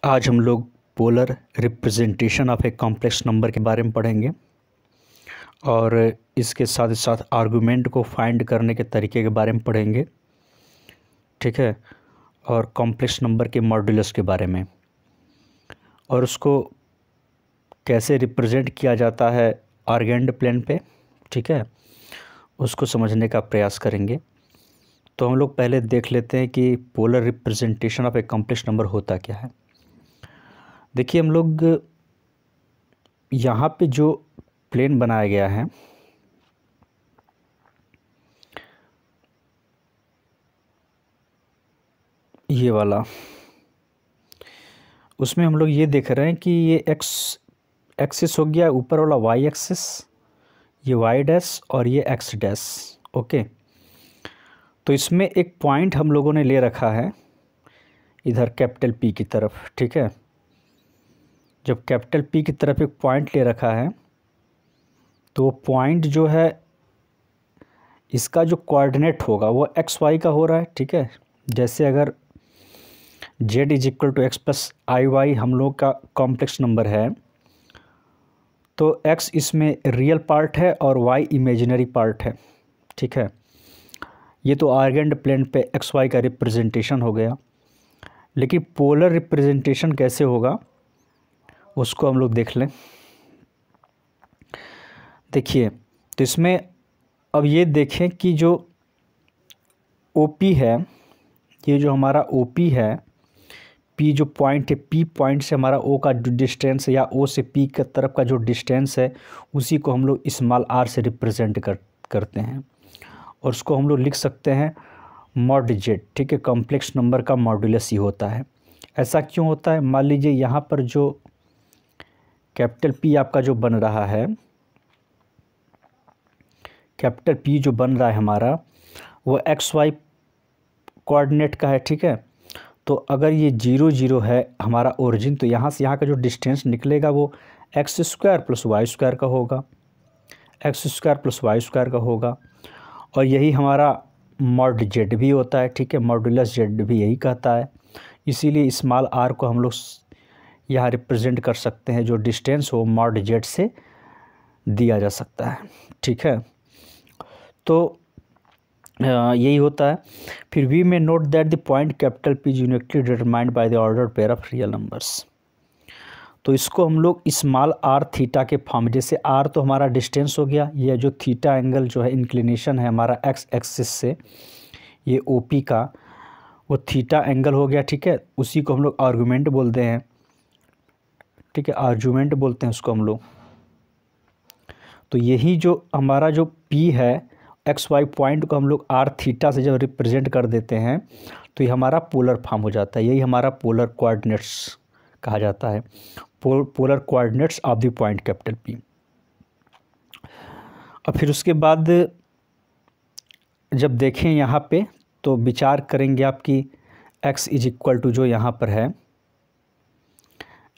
आज हम लोग polar representation of a complex number के बारे में पढ़ेंगे और इसके साथ साथ आर्गुमेंट को फाइंड करने के तरीके के बारे में पढ़ेंगे, ठीक है। और कॉम्प्लेक्स नंबर के मॉड्यूलस के बारे में और उसको कैसे रिप्रेजेंट किया जाता है आर्गेंड प्लेन पे, ठीक है, उसको समझने का प्रयास करेंगे। तो हम लोग पहले देख लेते हैं कि polar representation of a complex number होता क्या है। देखिए, हम लोग यहाँ पे जो प्लेन बनाया गया है, ये वाला, उसमें हम लोग ये देख रहे हैं कि ये एक्स एक्सिस हो गया, ऊपर वाला वाई एक्सिस, ये वाई डैश और ये एक्स डैश, ओके। तो इसमें एक पॉइंट हम लोगों ने ले रखा है इधर कैपिटल पी की तरफ, ठीक है। जब कैपिटल पी की तरफ एक पॉइंट ले रखा है तो वो पॉइंट जो है, इसका जो कोऑर्डिनेट होगा वो एक्स वाई का हो रहा है, ठीक है। जैसे अगर z is equal to x plus i y हम लोग का कॉम्प्लेक्स नंबर है, तो x इसमें रियल पार्ट है और y इमेजिनरी पार्ट है, ठीक है। ये तो आर्गेंड प्लेन पे एक्स वाई का रिप्रेजेंटेशन हो गया। लेकिन पोलर रिप्रेजेंटेशन कैसे होगा उसको हम लोग देख लें। देखिए, तो इसमें अब ये देखें कि जो OP है, ये जो हमारा OP है, P जो पॉइंट है, P पॉइंट से हमारा O का जो डिस्टेंस है या O से P की तरफ का जो डिस्टेंस है, उसी को हम लोग स्मॉल r से रिप्रेजेंट करते हैं और उसको हम लोग लिख सकते हैं मॉड z, ठीक है। कॉम्प्लेक्स नंबर का मॉड्यूलस ही होता है। ऐसा क्यों होता है? मान लीजिए यहाँ पर जो कैपिटल P आपका जो बन रहा है, कैपिटल P जो बन रहा है हमारा, वो एक्स वाई कोऑर्डिनेट का है, ठीक है। तो अगर ये 0 0 है हमारा ओरिजिन, तो यहाँ से यहाँ का जो डिस्टेंस निकलेगा वो x square plus y square का होगा, x square plus y square का होगा। और यही हमारा मॉड जेड भी होता है, ठीक है। मॉड्यूलस जेड भी यही कहता है। इसीलिए स्मॉल r को हम लोग यहाँ रिप्रेजेंट कर सकते हैं, जो डिस्टेंस हो मॉड जेड से दिया जा सकता है, ठीक है। तो यही होता है। फिर वी में note that the point capital P is uniquely determined by the order pair of real numbers. तो इसको हम लोग स्मॉल r थीटा के फॉर्म, जैसे r तो हमारा डिस्टेंस हो गया, ये जो थीटा एंगल जो है इंक्लिनेशन है हमारा x एक्सिस से, ये OP का वो थीटा एंगल हो गया, ठीक है। उसी को हम लोग आर्गुमेंट बोलते हैं, ठीक है, आर्गुमेंट बोलते हैं उसको हम लोग। तो यही जो हमारा जो P है, एक्स वाई पॉइंट को हम लोग r थीटा से जब रिप्रेजेंट कर देते हैं तो ये हमारा पोलर फॉर्म हो जाता है। यही हमारा पोलर कोऑर्डिनेट्स कहा जाता है, polar coordinates of the point capital P। और फिर उसके बाद जब देखें यहाँ पे तो विचार करेंगे आपकी x इज इक्वल टू, जो यहाँ पर है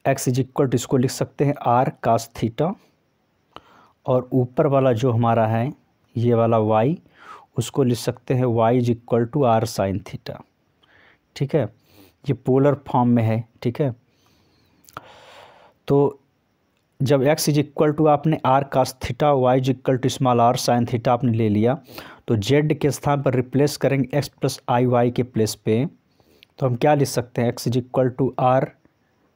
x इज इक्वल टू, इसको लिख सकते हैं r cos थीटा, और ऊपर वाला जो हमारा है ये वाला y, उसको लिख सकते हैं y is equal to r sine theta, ठीक है। ये पोलर फॉर्म में है, ठीक है। तो जब x इज इक्वल टू आपने r cos theta, y is equal to small r sine theta आपने ले लिया, तो z के स्थान पर रिप्लेस करेंगे x प्लस आई वाई के प्लेस पे, तो हम क्या लिख सकते हैं? x is equal to r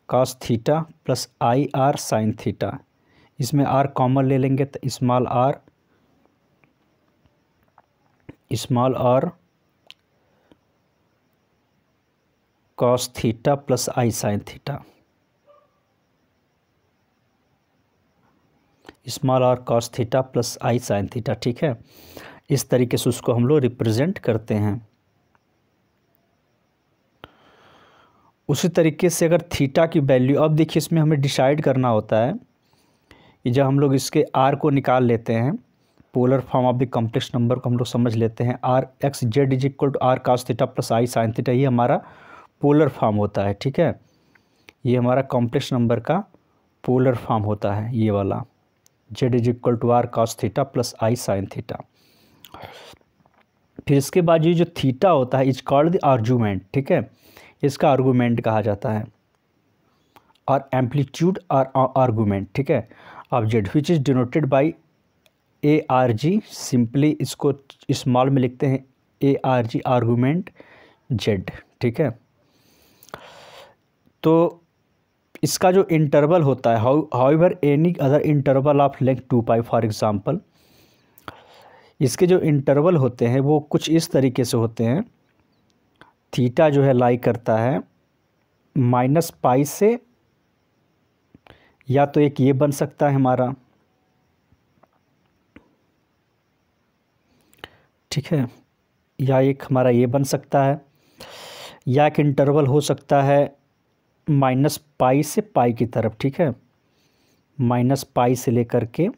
cos theta plus i r sine theta. इसमें r कॉमन ले लेंगे तो small r cos theta plus i sine theta, small r cos theta plus i sine theta, ठीक है। इस तरीके से उसको हम लोग रिप्रेजेंट करते हैं। उसी तरीके से अगर थीटा की वैल्यू, अब देखिए इसमें हमें डिसाइड करना होता है कि जब हम लोग इसके r को निकाल लेते हैं, polar form of the complex number को हम लोग समझ लेते हैं, r x z is equal to r cos theta plus i sine theta, ये हमारा पोलर फॉर्म होता है, ठीक है। ये हमारा कॉम्प्लेक्स नंबर का पोलर फॉर्म होता है, ये वाला z is equal to r cos theta plus i sine theta. फिर इसके बाद ये जो थीटा होता है इज कॉल्ड द आर्गुमेंट, ठीक है, इसका आर्गुमेंट कहा जाता है। और एम्पलीट्यूड और आर्गूमेंट, ठीक है, of Z which is denoted by ARG। Simply इसको स्मॉल में लिखते हैं ARG, आर्गूमेंट जेड, ठीक है। तो इसका जो इंटरवल होता है, however any other interval of length 2 pi, for example, इसके जो इंटरवल होते हैं वो कुछ इस तरीके से होते हैं। थीटा जो है लाई करता है -पाई से, या तो एक ये बन सकता है हमारा, ठीक है, या एक हमारा ये बन सकता है, या एक इंटरवल हो सकता है -पाई से पाई की तरफ, ठीक है, -पाई से लेकर के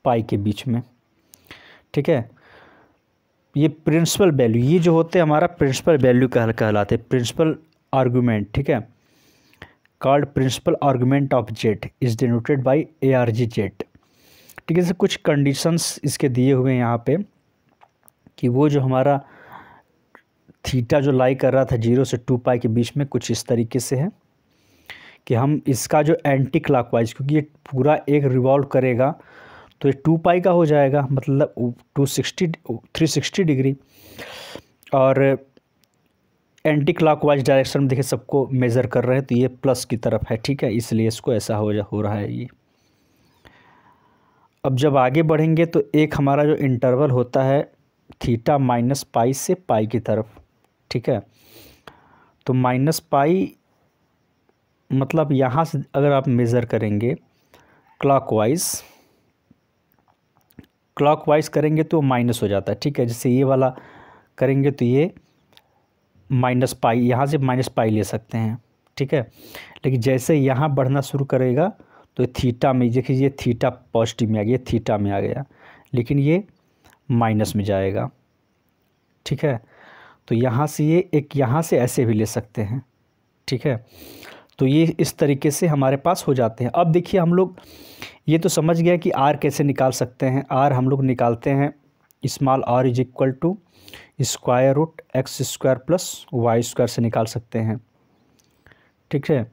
पाई के बीच में, ठीक है। ये प्रिंसिपल वैल्यू, ये जो होते हैं हमारा प्रिंसिपल वैल्यू कहलाते हैं, प्रिंसिपल आर्गूमेंट, ठीक है, called principal argument of z is denoted by ARG z, ठीक है। जैसे कुछ कंडीशंस इसके दिए हुए हैं यहाँ पे कि वो जो हमारा थीटा जो लाई कर रहा था 0 से 2 पाई के बीच में, कुछ इस तरीके से है कि हम इसका जो एंटी क्लॉकवाइज, क्योंकि ये पूरा एक रिवॉल्व करेगा तो ये 2 पाई का हो जाएगा, मतलब 360 डिग्री, और एंटी क्लॉकवाइज डायरेक्शन में देखिए सबको मेज़र कर रहे हैं तो ये प्लस की तरफ है, ठीक है, इसलिए इसको ऐसा हो रहा है ये। अब जब आगे बढ़ेंगे तो एक हमारा जो इंटरवल होता है थीटा -पाई से पाई की तरफ, ठीक है। तो -पाई मतलब यहाँ से अगर आप मेज़र करेंगे क्लॉकवाइज करेंगे तो माइनस हो जाता है, ठीक है। जैसे ये वाला करेंगे तो ये -पाई, यहाँ से -पाई ले सकते हैं, ठीक है। लेकिन जैसे यहाँ बढ़ना शुरू करेगा तो थीटा में, देखिए ये थीटा पॉजिटिव में आ गया, थीटा में आ गया, लेकिन ये माइनस में जाएगा, ठीक है। तो यहाँ से ये एक, यहाँ से ऐसे भी ले सकते हैं, ठीक है। तो ये इस तरीके से हमारे पास हो जाते हैं। अब देखिए हम लोग ये तो समझ गया कि R कैसे निकाल सकते हैं। R हम लोग निकालते हैं small r is equal to √x² + y² से निकाल सकते हैं, ठीक है।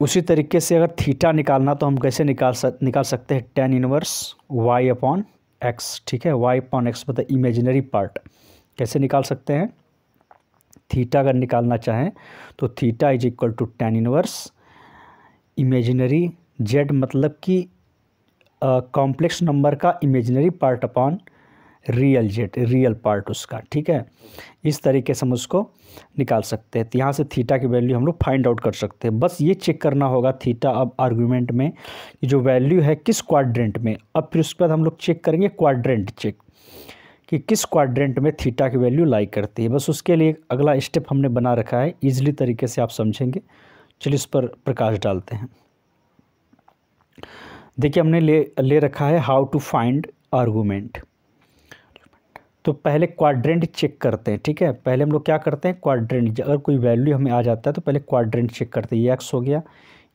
उसी तरीके से अगर थीटा निकालना तो हम कैसे निकाल सकते हैं, tan इनवर्स y/x, ठीक है, y/x मतलब इमेजिनरी पार्ट, कैसे निकाल सकते हैं। थीटा अगर निकालना चाहें तो theta is equal to tan inverse imaginary z, मतलब कि कॉम्प्लेक्स नंबर का imaginary part upon real z, real part उसका, ठीक है। इस तरीके से हम उसको निकाल सकते हैं। तो यहाँ से थीटा की वैल्यू हम लोग फाइंड आउट कर सकते हैं। बस ये चेक करना होगा थीटा अब आर्गूमेंट में कि जो वैल्यू है किस क्वाड्रेंट में। अब फिर उसके बाद हम लोग चेक करेंगे क्वाड्रेंट चेक, कि किस क्वाड्रेंट में थीटा की वैल्यू लाई करती है। बस उसके लिए अगला स्टेप हमने बना रखा है, ईजिली तरीके से आप समझेंगे। चलिए इस पर प्रकाश डालते हैं। देखिए हमने ले रखा है हाउ टू फाइंड आर्गूमेंट। तो पहले क्वाड्रेंट चेक करते हैं, ठीक है। पहले हम लोग क्या करते हैं, क्वाड्रेंट, अगर कोई वैल्यू हमें आ जाता है तो पहले क्वाड्रेंट चेक करते हैं। ये x हो गया,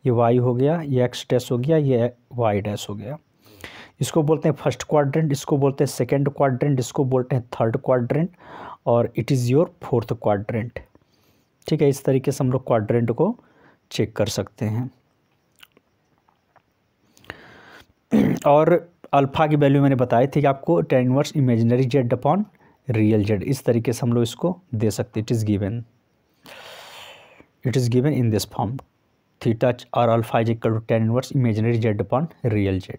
ये y हो गया, ये x' हो गया, ये y' हो गया। इसको बोलते हैं फर्स्ट क्वाड्रेंट, इसको बोलते हैं सेकंड क्वाड्रेंट, इसको बोलते हैं थर्ड क्वाड्रेंट, और it is your fourth quadrant, ठीक है। इस तरीके से हम लोग क्वाड्रेंट को चेक कर सकते हैं। और अल्फ़ा की वैल्यू मैंने बताई थी कि आपको tan inverse imaginary z upon real z, इस तरीके से हम लोग इसको दे सकते हैं। It is given in this form, theta और alpha is equal to tan inverse imaginary z upon real z,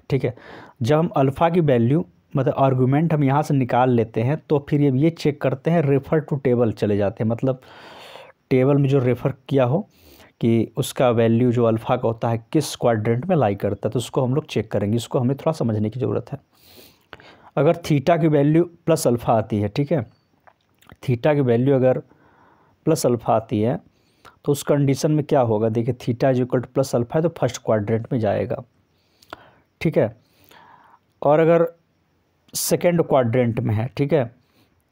ठीक है। जब हम अल्फ़ा की वैल्यू मतलब आर्गूमेंट हम यहाँ से निकाल लेते हैं तो फिर ये चेक करते हैं, रेफ़र टू टेबल चले जाते हैं, मतलब टेबल में जो रेफ़र किया हो कि उसका वैल्यू जो अल्फ़ा का होता है किस क्वाड्रेंट में लाई करता है, तो उसको हम लोग चेक करेंगे। इसको हमें थोड़ा समझने की ज़रूरत है। अगर थीटा की वैल्यू प्लस अल्फ़ा आती है, ठीक है, थीटा की वैल्यू अगर प्लस अल्फ़ा आती है तो उस कंडीशन में क्या होगा, देखिए theta is equal two plus alpha है तो फर्स्ट क्वाड्रेंट में जाएगा, ठीक है। और अगर सेकेंड क्वाड्रेंट में है, ठीक है,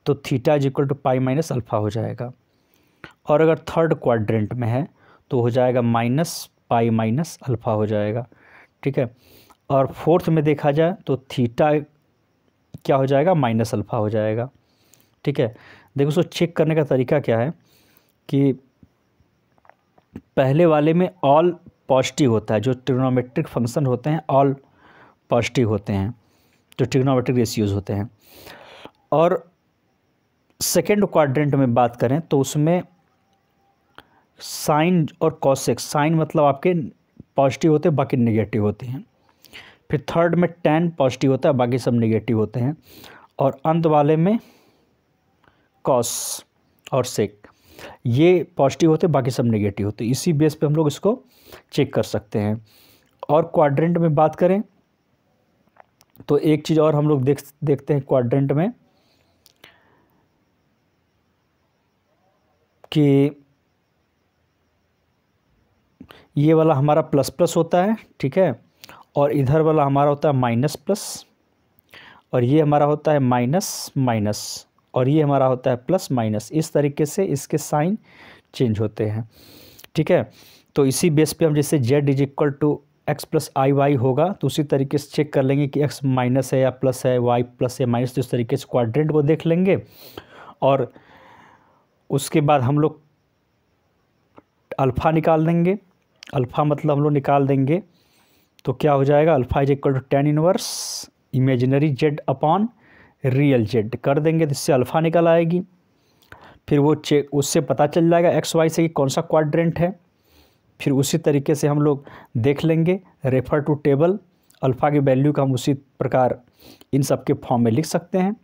तो theta is equal to pi minus alpha हो जाएगा। और अगर थर्ड क्वाड्रेंट में है तो हो जाएगा -पाई माइनस अल्फ़ा हो जाएगा, ठीक है। और फोर्थ में देखा जाए तो थीटा क्या हो जाएगा, माइनस अल्फ़ा हो जाएगा। ठीक है। देखो उसको चेक करने का तरीका क्या है कि पहले वाले में ऑल पॉजिटिव होता है, जो ट्रिग्नोमेट्रिक फंक्शन होते हैं ऑल पॉजिटिव होते हैं, जो ट्रिग्नोमेट्रिक रेशियोज होते हैं। और सेकेंड क्वाड्रेंट में बात करें तो उसमें साइन और कॉसेक, साइन मतलब आपके पॉजिटिव होते हैं, बाकी नेगेटिव होते हैं। फिर थर्ड में टैन पॉजिटिव होता है, बाकी सब नेगेटिव होते हैं। और अंत वाले में कॉस और सेक, ये पॉजिटिव होते हैं, बाकी सब नेगेटिव होते हैं। इसी बेस पे हम लोग इसको चेक कर सकते हैं। और क्वाड्रेंट में बात करें तो एक चीज़ और हम लोग देखते हैं क्वाड्रेंट में कि ये वाला हमारा प्लस प्लस होता है, ठीक है, और इधर वाला हमारा होता है माइनस प्लस, और ये हमारा होता है माइनस माइनस, और ये हमारा होता है प्लस माइनस। इस तरीके से इसके साइन चेंज होते हैं, ठीक है। तो इसी बेस पे हम जैसे z is equal to x plus i y होगा, तो उसी तरीके से चेक कर लेंगे कि x माइनस है या प्लस है, y प्लस है माइनस, तो इस तरीके से क्वाड्रेंट को देख लेंगे। और उसके बाद हम लोग अल्फ़ा निकाल देंगे। अल्फ़ा मतलब हम लोग निकाल देंगे तो क्या हो जाएगा, alpha is equal to tan inverse imaginary z upon real z कर देंगे, तो इससे अल्फ़ा निकल आएगी। फिर वो चेक, उससे पता चल जाएगा एक्स वाई से कि कौन सा क्वाड्रेंट है। फिर उसी तरीके से हम लोग देख लेंगे, रेफर टू टेबल, अल्फ़ा की वैल्यू का हम उसी प्रकार इन सब के फॉर्म में लिख सकते हैं,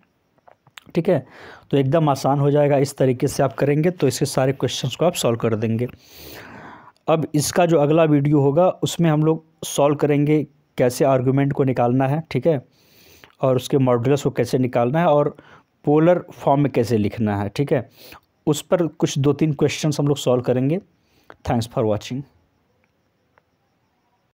ठीक है। तो एकदम आसान हो जाएगा, इस तरीके से आप करेंगे तो इसके सारे क्वेश्चंस को आप सॉल्व कर देंगे। अब इसका जो अगला वीडियो होगा उसमें हम लोग सॉल्व करेंगे कैसे आर्गुमेंट को निकालना है, ठीक है, और उसके मॉडुलस को कैसे निकालना है, और पोलर फॉर्म में कैसे लिखना है, ठीक है। उस पर कुछ 2-3 क्वेश्चंस हम लोग सॉल्व करेंगे। Thanks for watching.